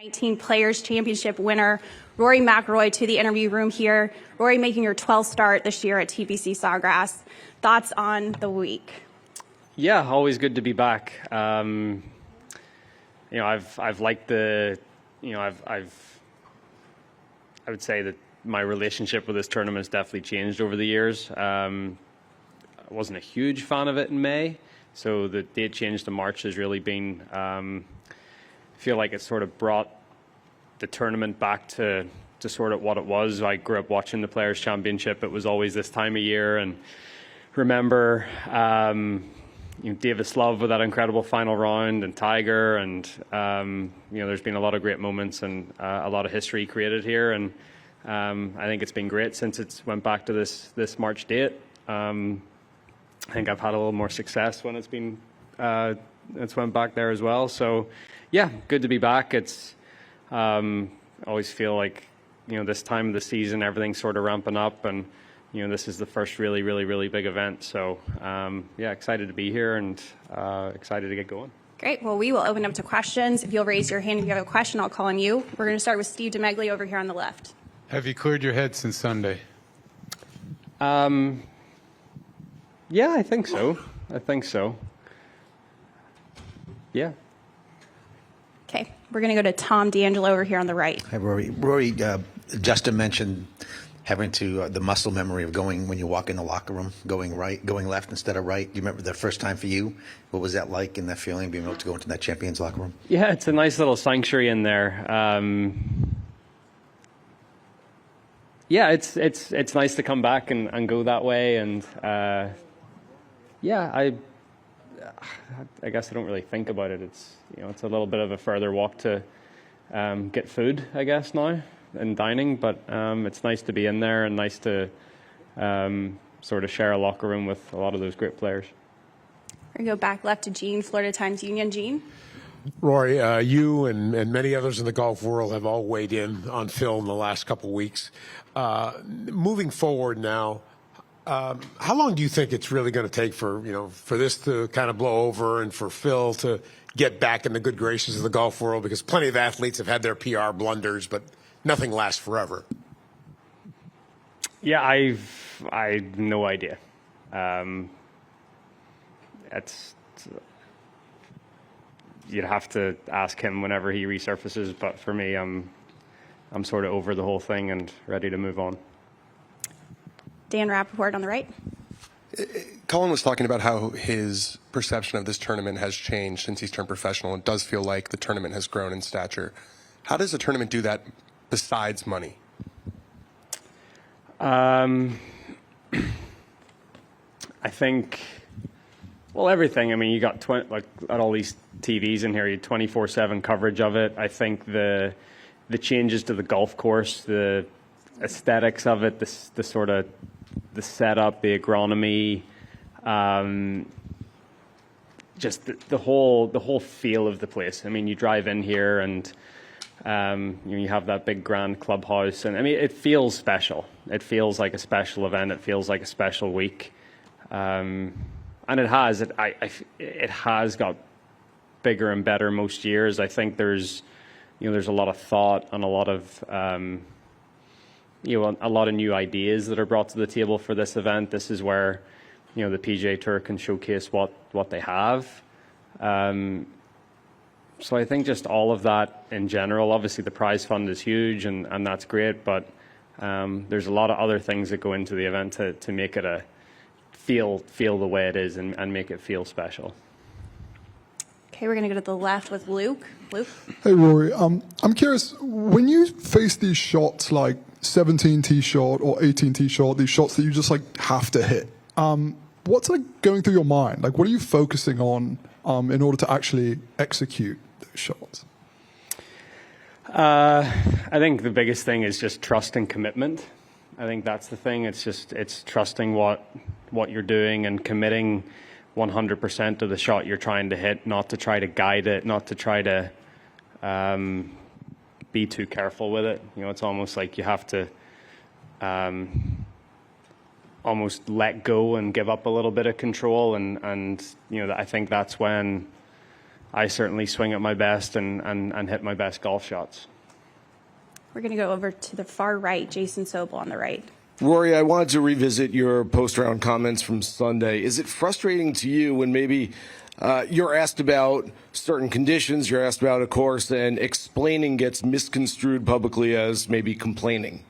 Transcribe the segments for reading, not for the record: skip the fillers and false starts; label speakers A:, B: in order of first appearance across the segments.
A: 2019 Players Championship winner, Rory McIlroy, to the interview room here. Rory, making your 12th start this year at TPC Sawgrass. Thoughts on the week?
B: Yeah, always good to be back. You know, I've liked the, you know, I would say that my relationship with this tournament has definitely changed over the years. I wasn't a huge fan of it in May, so the date change to March has really been, I feel like it's sort of brought the tournament back to sort of what it was. I grew up watching the Players Championship. It was always this time of year, and remember, you know, Davis Love with that incredible final round, and Tiger, and you know, there's been a lot of great moments and a lot of history created here, and I think it's been great since it's went back to this March date. I think I've had a little more success when it's been it's went back there as well. So yeah, good to be back. It's always feel like, you know, this time of the season everything's sort of ramping up, and you know, this is the first really big event. So yeah, excited to be here and excited to get going.
A: Great. Well, we will open up to questions. If you'll raise your hand if you have a question, I'll call on you. We're going to start with Steve DeMegli over here on the left.
C: Have you cleared your head since Sunday?
B: Yeah, I think so. Yeah.
A: Okay. We're going to go to Tom D'Angelo over here on the right.
D: Hi, Rory. Rory, Justin mentioned having to the muscle memory of going when you walk in the locker room, going left instead of right. Do you remember the first time for you? What was that like, and that feeling being able to go into that champions locker room?
B: Yeah, it's a nice little sanctuary in there. Yeah, it's nice to come back and go that way, and yeah, I guess I don't really think about it. It's, you know, it's a little bit of a further walk to get food, I guess, now, and dining, but it's nice to be in there and nice to sort of share a locker room with a lot of those great players.
A: We're going to go back left to Gene, Florida Times Union. Gene?
E: Rory, you and many others in the golf world have all weighed in on Phil in the last couple of weeks. Moving forward now, how long do you think it's really going to take for, you know, for this to kind of blow over and for Phil to get back in the good graces of the golf world? Because plenty of athletes have had their PR blunders, but nothing lasts forever.
B: Yeah, I've no idea. You'd have to ask him whenever he resurfaces, but for me, I'm sort of over the whole thing and ready to move on.
A: Dan Rappaport on the right.
F: Colin was talking about how his perception of this tournament has changed since he's turned professional. It does feel like the tournament has grown in stature. How does a tournament do that besides money?
B: I think, well, everything. I mean, you got like at all these TVs in here, you 24/7 coverage of it. I think the changes to the golf course, the aesthetics of it, the sort of the setup, the agronomy, just the whole feel of the place. I mean, you drive in here and you have that big grand clubhouse, and I mean, it feels special. It feels like a special event. It feels like a special week, and it has. It has got bigger and better most years. I think there's a lot of thought and a lot of a lot of new ideas that are brought to the table for this event. This is where, you know, the PGA Tour can showcase what they have. So I think just all of that in general. Obviously, the prize fund is huge, and that's great, but there's a lot of other things that go into the event to make it feel the way it is and make it feel special.
A: Okay, we're going to go to the left with Luke. Luke?
G: Hey, Rory. I'm curious, when you face these shots like 17 tee shot or 18 tee shot, these shots that you just like have to hit, what's like going through your mind? Like, what are you focusing on in order to actually execute those shots?
B: I think the biggest thing is just trust and commitment. I think that's the thing. It's trusting what you're doing and committing 100% of the shot you're trying to hit, not to try to guide it, not to try to be too careful with it. You know, it's almost like you have to almost let go and give up a little bit of control, and you know, I think that's when I certainly swing at my best and hit my best golf shots.
A: We're going to go over to the far right, Jason Sobel on the right.
H: Rory, I wanted to revisit your post-round comments from Sunday. Is it frustrating to you when maybe you're asked about certain conditions, you're asked about a course, and explaining gets misconstrued publicly as maybe complaining?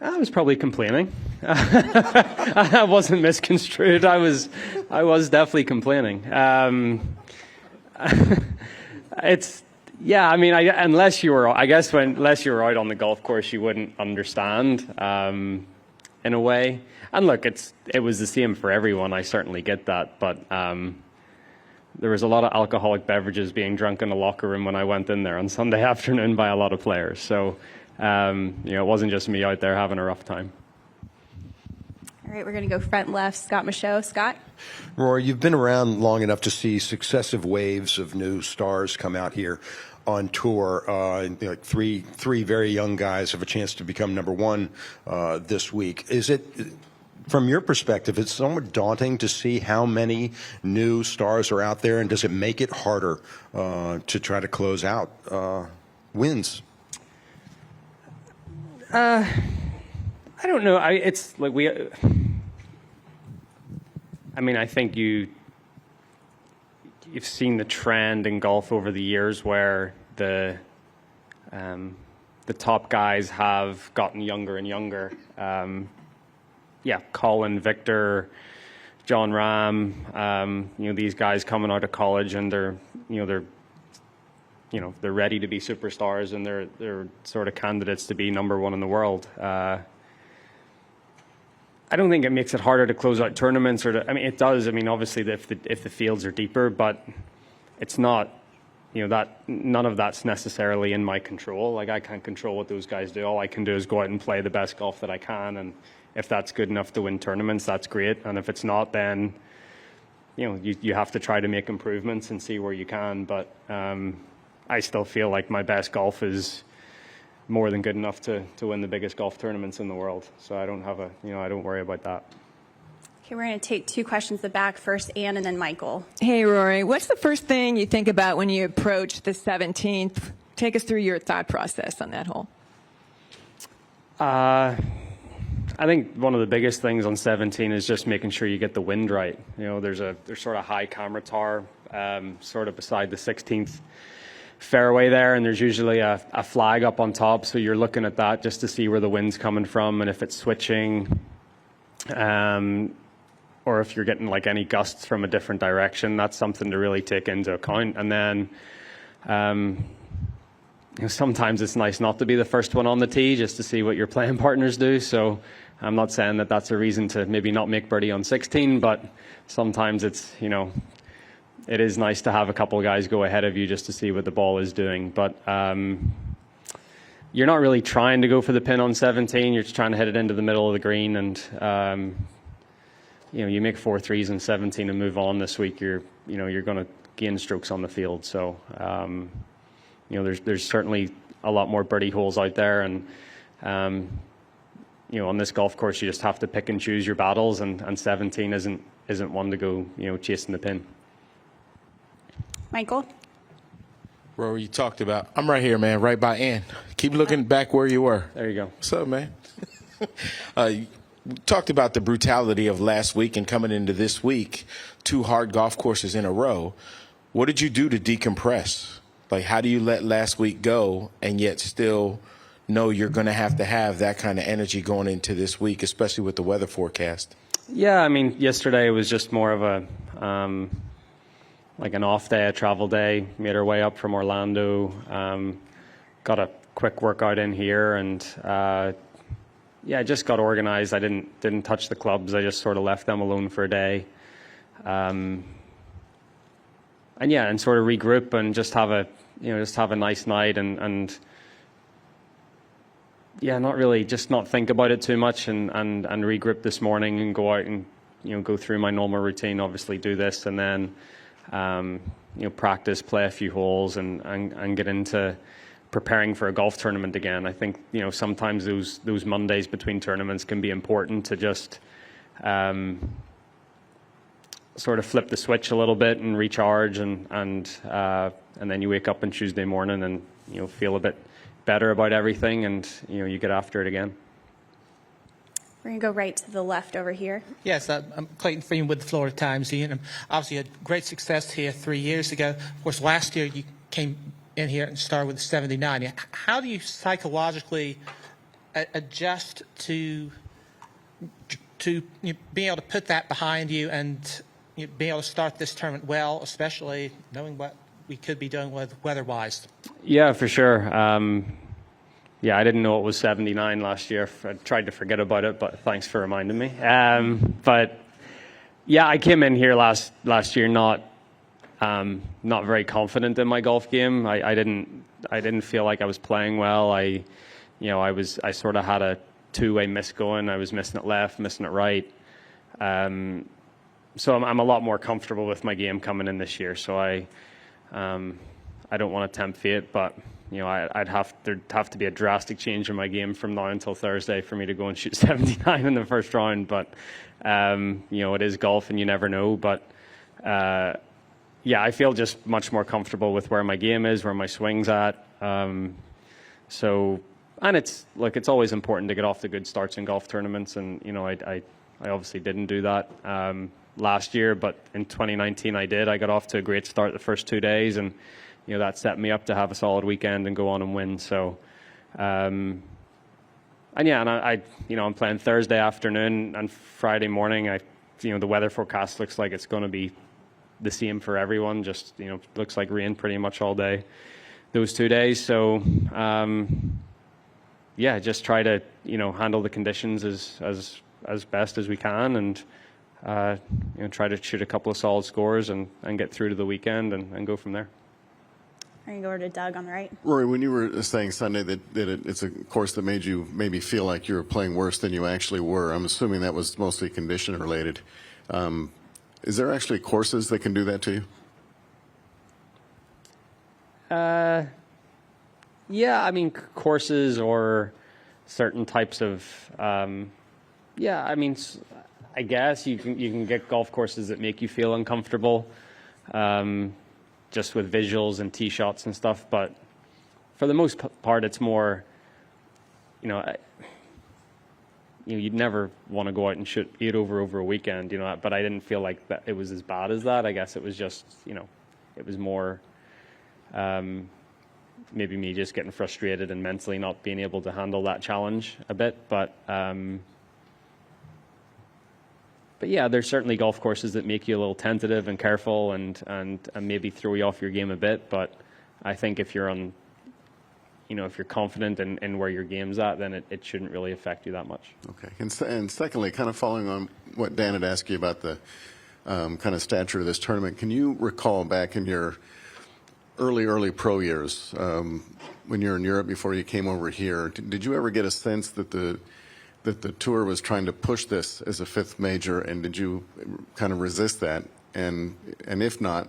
B: I was probably complaining. I wasn't misconstrued. I was definitely complaining. Yeah, I mean, unless you were out on the golf course, you wouldn't understand in a way. And look, it was the same for everyone. I certainly get that, but there was a lot of alcoholic beverages being drunk in the locker room when I went in there on Sunday afternoon by a lot of players. So it wasn't just me out there having a rough time.
A: All right, we're going to go front left, Scott Michaud. Scott?
I: Rory, you've been around long enough to see successive waves of new stars come out here on tour. Like three very young guys have a chance to become number one this week. Is it, from your perspective, it's somewhat daunting to see how many new stars are out there, and does it make it harder to try to close out wins?
B: I don't know. It's like I think you've seen the trend in golf over the years where the top guys have gotten younger and younger. Colin, Victor, John Rahm, these guys coming out of college, and they're ready to be superstars, and they're sort of candidates to be number one in the world. I don't think it makes it harder to close out tournaments, it does. Obviously, if the fields are deeper, but it's not. None of that's necessarily in my control. Like, I can't control what those guys do. All I can do is go out and play the best golf that I can, and if that's good enough to win tournaments, that's great. And if it's not, then you have to try to make improvements and see where you can. But I still feel like my best golf is more than good enough to win the biggest golf tournaments in the world. So I don't worry about that.
A: Okay, we're going to take two questions at the back. First, Ann, and then Michael.
J: Hey, Rory, what's the first thing you think about when you approach the 17th? Take us through your thought process on that hole.
B: I think one of the biggest things on 17 is just making sure you get the wind right. There's sort of high camera tower sort of beside the 16th fairway there, and there's usually a flag up on top, so you're looking at that just to see where the wind's coming from and if it's switching, or if you're getting like any gusts from a different direction. That's something to really take into account. And then sometimes it's nice not to be the first one on the tee, just to see what your playing partners do. So I'm not saying that that's a reason to maybe not make birdie on 16, but sometimes it's it is nice to have a couple of guys go ahead of you just to see what the ball is doing. But you're not really trying to go for the pin on 17. You're just trying to hit it into the middle of the green. And, you make 4 threes in 17 and move on this week, you're going to gain strokes on the field. So, there's certainly a lot more birdie holes out there. And, on this golf course, you just have to pick and choose your battles. And 17 isn't one to go, chasing the pin.
A: Michael?
K: Rory, you talked about, I'm right here, man, right by Ann. Keep looking back where you were.
B: There you go.
K: What's up, man? You talked about the brutality of last week and coming into this week, 2 hard golf courses in a row. What did you do to decompress? Like, how do you let last week go and yet still know you're going to have that kind of energy going into this week, especially with the weather forecast?
B: Yeah, yesterday was just more of a like an off day, a travel day. Made our way up from Orlando, got a quick workout in here, and I just got organized. I didn't touch the clubs. I just sort of left them alone for a day, and sort of regroup and just have a nice night and not think about it too much and regroup this morning and go out and go through my normal routine. Obviously, do this and then. Practice, play a few holes, and get into preparing for a golf tournament again. I think sometimes those Mondays between tournaments can be important to just sort of flip the switch a little bit and recharge, and then you wake up on Tuesday morning and feel a bit better about everything, and you get after it again.
A: We're going to go right to the left over here.
L: Yes, I'm Clayton Freeman with the Florida Times. Ian, obviously had great success here 3 years ago. Of course, last year you came in here and started with 79. How do you psychologically adjust to being able to put that behind you and being able to start this tournament well, especially knowing what we could be doing with weather-wise?
B: Yeah, for sure. Yeah, I didn't know it was 79 last year. I tried to forget about it, but thanks for reminding me. But yeah, I came in here last year not very confident in my golf game. I didn't feel like I was playing well. I sort of had a two-way miss going. I was missing it left, missing it right. So I'm a lot more comfortable with my game coming in this year. So I don't want to tempt fate, but there'd have to be a drastic change in my game from now until Thursday for me to go and shoot 79 in the first round. But it is golf, and you never know. But yeah, I feel just much more comfortable with where my game is, where my swing's at. And it's always important to get off to good starts in golf tournaments, and I obviously didn't do that last year, but in 2019 I did. I got off to a great start the first 2 days, and that set me up to have a solid weekend and go on and win. So, I'm playing Thursday afternoon and Friday morning. The weather forecast looks like it's going to be the same for everyone. Just looks like rain pretty much all day those 2 days. So, just try to handle the conditions as best as we can, and try to shoot a couple of solid scores and get through to the weekend and go from there.
A: We're going to go over to Doug on the right.
M: Rory, when you were saying Sunday that it's a course that made you maybe feel like you were playing worse than you actually were, I'm assuming that was mostly condition related. Is there actually courses that can do that to you?
B: Yeah, I mean, courses or certain types of, I guess you can get golf courses that make you feel uncomfortable, just with visuals and tee shots and stuff. But for the most part, it's more, you'd never want to go out and shoot 8 over a weekend, but I didn't feel like that it was as bad as that. I guess it was just, it was more, maybe me just getting frustrated and mentally not being able to handle that challenge a bit. But yeah, there's certainly golf courses that make you a little tentative and careful and maybe throw you off your game a bit. But I think if you're if you're confident in where your game's at, then it shouldn't really affect you that much.
M: Okay. And secondly, kind of following on what Dan had asked you about the kind of stature of this tournament, can you recall back in your early pro years, when you were in Europe before you came over here, did you ever get a sense that the tour was trying to push this as a fifth major, and did you kind of resist that? And if not,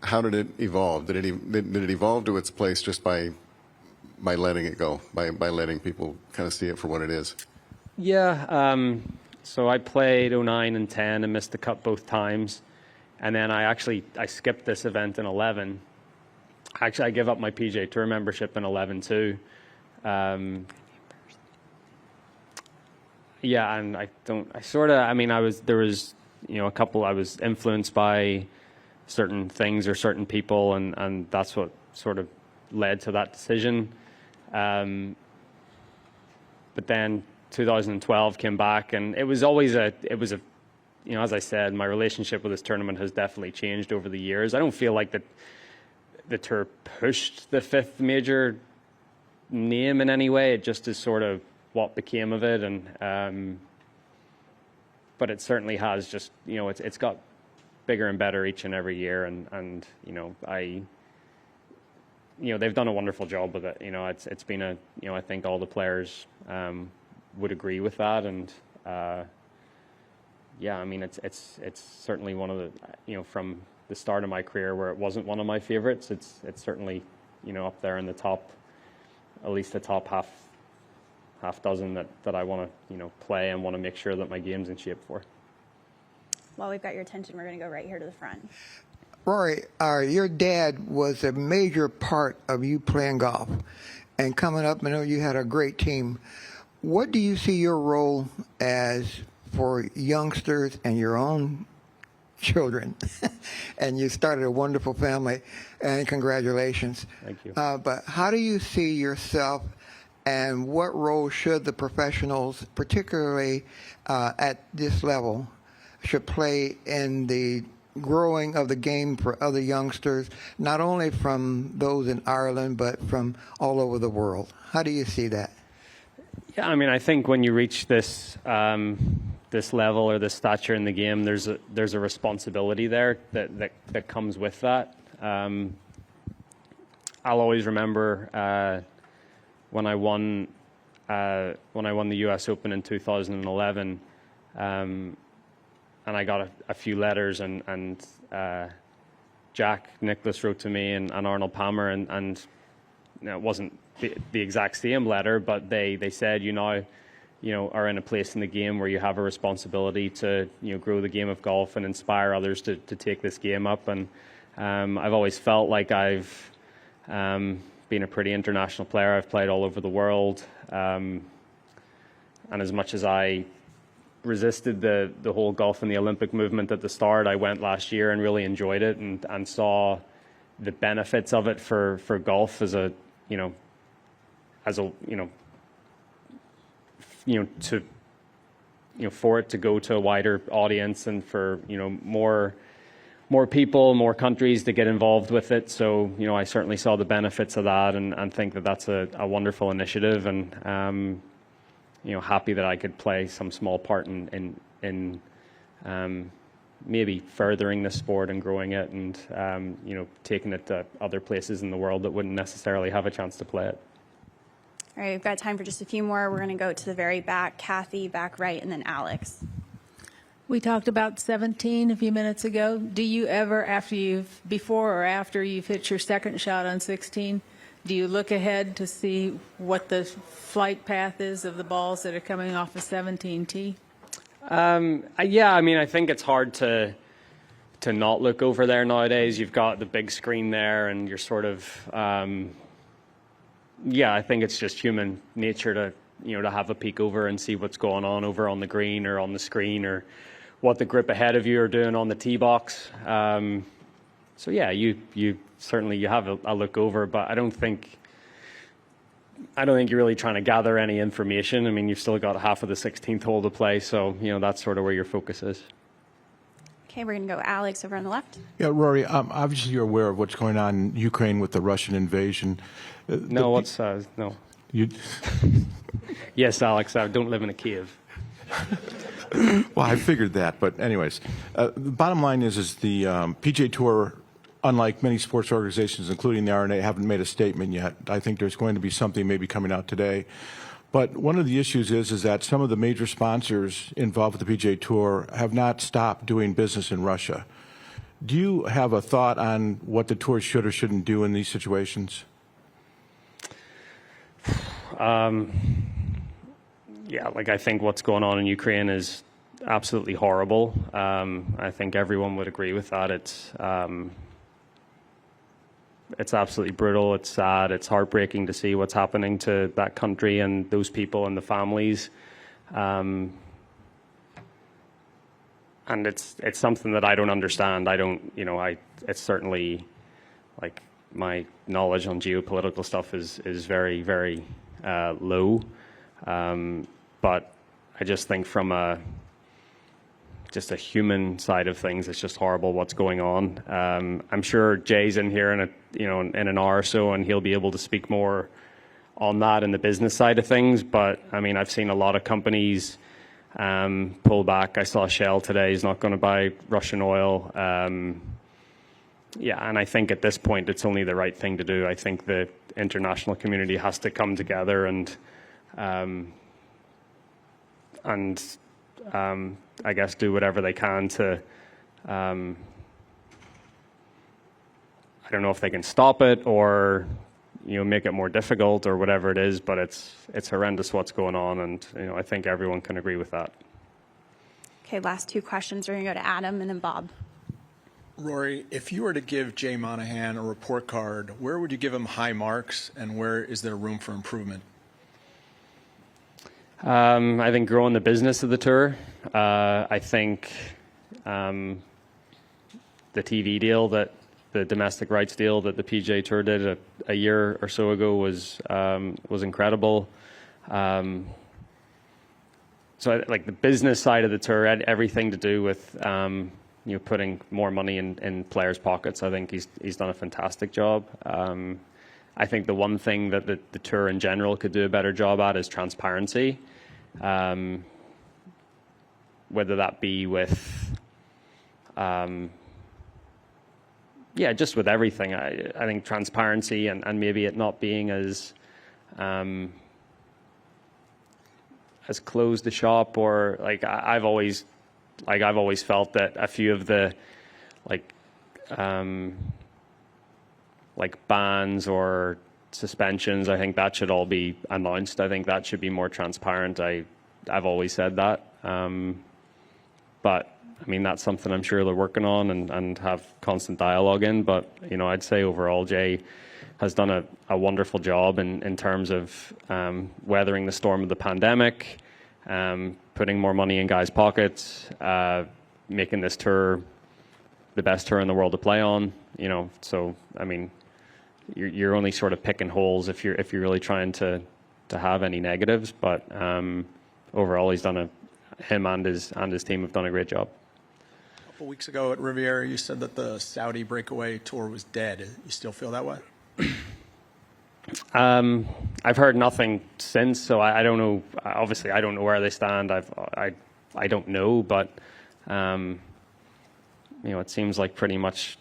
M: how did it evolve? Did it evolve to its place just by letting it go, by letting people kind of see it for what it is?
B: Yeah. So I played 09 and 10 and missed the cut both times, and then I skipped this event in 11. Actually, I gave up my PGA Tour membership in 11 too. Yeah, and there was a couple, I was influenced by certain things or certain people, and that's what sort of led to that decision. But then 2012 came back, and it was as I said, my relationship with this tournament has definitely changed over the years. I don't feel like the tour pushed the fifth major name in any way. It just is sort of what became of it, and but it certainly has just it's got bigger and better each and every year, and they've done a wonderful job with it. It's been I think all the players would agree with that, and yeah, I mean it's certainly one of the from the start of my career where it wasn't one of my favorites. It's certainly up there in the top, at least the top half dozen that I want to play and want to make sure that my game's in shape for.
A: while we've got your attention, we're going to go right here to the front.
N: Rory, your dad was a major part of you playing golf. And coming up, I know you had a great team. What do you see your role as for youngsters and your own children? And you started a wonderful family, and congratulations.
B: Thank you.
N: But how do you see yourself, and what role should the professionals, particularly at this level, should play in the growing of the game for other youngsters, not only from those in Ireland, but from all over the world? How do you see that?
B: Yeah, I mean, I think when you reach this this level or this stature in the game, there's a responsibility there that comes with that. I'll always remember when I won the U.S. Open in 2011. And I got a few letters, and Jack Nicklaus wrote to me and Arnold Palmer, and you know, it wasn't the exact same letter, but they said, you now, are in a place in the game where you have a responsibility to, grow the game of golf and inspire others to take this game up. And I've always felt like I've been a pretty international player. I've played all over the world, and as much as I resisted the whole golf and the Olympic movement at the start, I went last year and really enjoyed it and saw the benefits of it for golf as a for it to go to a wider audience and for more people, more countries to get involved with it. So I certainly saw the benefits of that and think that that's a wonderful initiative, and happy that I could play some small part in maybe furthering the sport and growing it, and taking it to other places in the world that wouldn't necessarily have a chance to play it.
A: All right, we've got time for just a few more. We're going to go to the very back, Kathy, back right, and then Alex.
O: We talked about 17 a few minutes ago. Do you ever, before or after you've hit your second shot on 16, do you look ahead to see what the flight path is of the balls that are coming off of 17T?
B: Yeah, I mean, I think it's hard to not look over there nowadays. You've got the big screen there, and you're sort of, I think it's just human nature to, to have a peek over and see what's going on over on the green or on the screen, or what the grip ahead of you are doing on the tee box. So yeah, you certainly you have a look over, but I don't think you're really trying to gather any information. I mean, you've still got half of the 16th hole to play, so that's sort of where your focus is.
A: Okay, we're going to go Alex over on the left.
I: Yeah, Rory, obviously you're aware of what's going on in Ukraine with the Russian invasion.
B: No.
I: You...
B: Yes, Alex, I don't live in a Kiev.
I: Well, I figured that, but anyways, the bottom line is the PGA Tour, unlike many sports organizations, including the R&A, haven't made a statement yet. I think there's going to be something maybe coming out today. But one of the issues is that some of the major sponsors involved with the PGA Tour have not stopped doing business in Russia. Do you have a thought on what the tour should or shouldn't do in these situations?
B: Yeah, I think what's going on in Ukraine is absolutely horrible. I think everyone would agree with that. It's absolutely brutal. It's sad. It's heartbreaking to see what's happening to that country and those people and the families. And it's something that I don't understand. It's certainly my knowledge on geopolitical stuff is very, very low. But I just think from a human side of things, it's just horrible what's going on. I'm sure Jay's in here in an hour or so, and he'll be able to speak more on that and the business side of things. But I mean, I've seen a lot of companies pull back. I saw Shell today is not going to buy Russian oil. Yeah, and I think at this point it's only the right thing to do. I think the international community has to come together and I guess do whatever they can to, I don't know if they can stop it or, make it more difficult or whatever it is, but it's horrendous what's going on, and I think everyone can agree with that.
A: Okay, last two questions. We're going to go to Adam and then Bob.
P: Rory, if you were to give Jay Monahan a report card, where would you give him high marks, and where is there room for improvement?
B: I think growing the business of the tour. I think the TV deal, that the domestic rights deal that the PGA Tour did a year or so ago was incredible. So like the business side of the tour had everything to do with putting more money in players' pockets. I think he's done a fantastic job. I think the one thing that the tour in general could do a better job at is transparency. Whether that be with, just with everything. I think transparency and maybe it not being as closed the shop, or like I've always felt that a few of the like bans or suspensions, I think that should all be announced. I think that should be more transparent. I've always said that. But I mean, that's something I'm sure they're working on and have constant dialogue in. But, I'd say overall, Jay has done a wonderful job in terms of weathering the storm of the pandemic, putting more money in guys' pockets, making this tour the best tour in the world to play on. So, I mean, you're only sort of picking holes if you're really trying to have any negatives. But overall, him and his team have done a great job.
P: A couple weeks ago at Riviera, you said that the Saudi breakaway tour was dead. You still feel that way?
B: I've heard nothing since, so I don't know. Obviously, I don't know where they stand. I don't know, but it seems like pretty much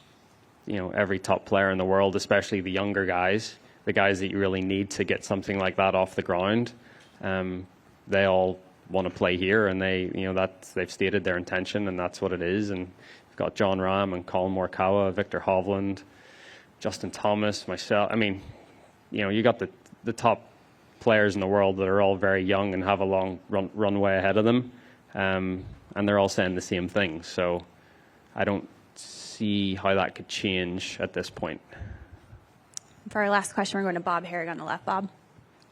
B: every top player in the world, especially the younger guys, the guys that you really need to get something like that off the ground, they all want to play here, and they've stated their intention, and that's what it is. And you've got John Rahm and Colin Morikawa, Victor Hovland, Justin Thomas, myself. I mean, you got the top players in the world that are all very young and have a long runway ahead of them, and they're all saying the same thing. So I don't see how that could change at this point.
A: For our last question, we're going to Bob Harrig on the left. Bob.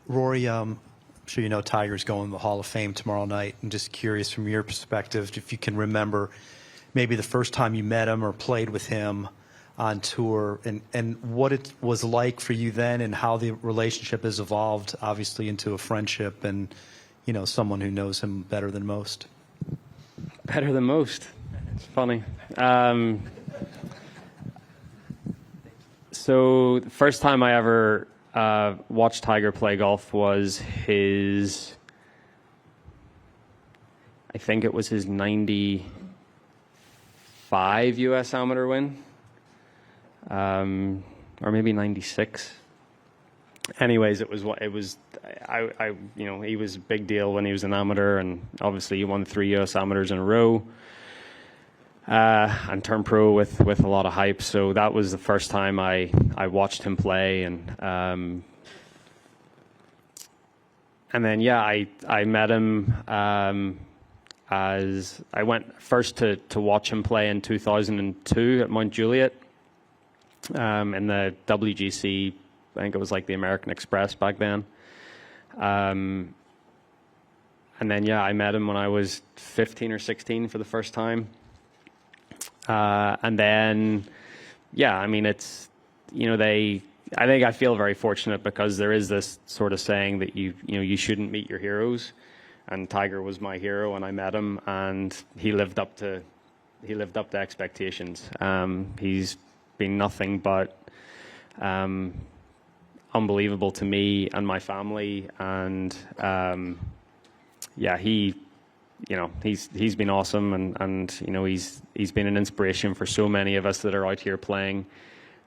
Q: Rory, I'm sure you know Tiger's going to the Hall of Fame tomorrow night. I'm just curious from your perspective, if you can remember maybe the first time you met him or played with him on tour, and what it was like for you then, and how the relationship has evolved, obviously, into a friendship, and someone who knows him better than most.
B: Better than most. It's funny. So the first time I ever watched Tiger play golf was I think it was his 95 U.S. Amateur win, or maybe 96. Anyways, he was a big deal when he was an amateur, and obviously he won 3 U.S. amateurs in a row, and turned pro with a lot of hype. So that was the first time I watched him play, and then I met him as I went first to watch him play in 2002 at Mount Juliet, in the WGC. I think it was like the American Express back then. And then, I met him when I was 15 or 16 for the first time. And then, I mean, it's, I think I feel very fortunate because there is this sort of saying that you shouldn't meet your heroes. And Tiger was my hero, and I met him, and he lived up to expectations. He's been nothing but unbelievable to me and my family, and he's been awesome, and he's been an inspiration for so many of us that are out here playing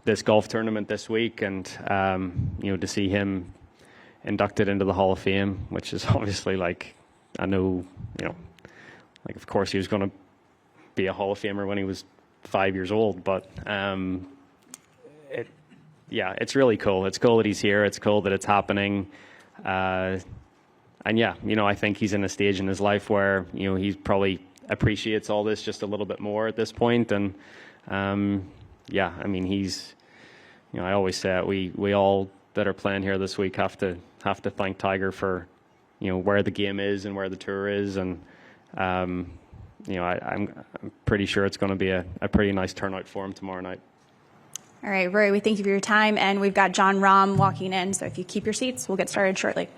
B: this golf tournament this week, and to see him inducted into the Hall of Fame, which is obviously I know of course he was going to be a Hall of Famer when he was 5 years old, but it's really cool. It's cool that he's here. It's cool that it's happening. And I think he's in a stage in his life where, he's probably appreciates all this just a little bit more at this point. And yeah, I mean, he's, I always say it, we all that are playing here this week have to thank Tiger for, where the game is and where the tour is. And I'm pretty sure it's going to be a pretty nice turnout for him tomorrow night.
A: All right, Rory, we thank you for your time, and we've got John Rahm walking in, so if you keep your seats, we'll get started shortly.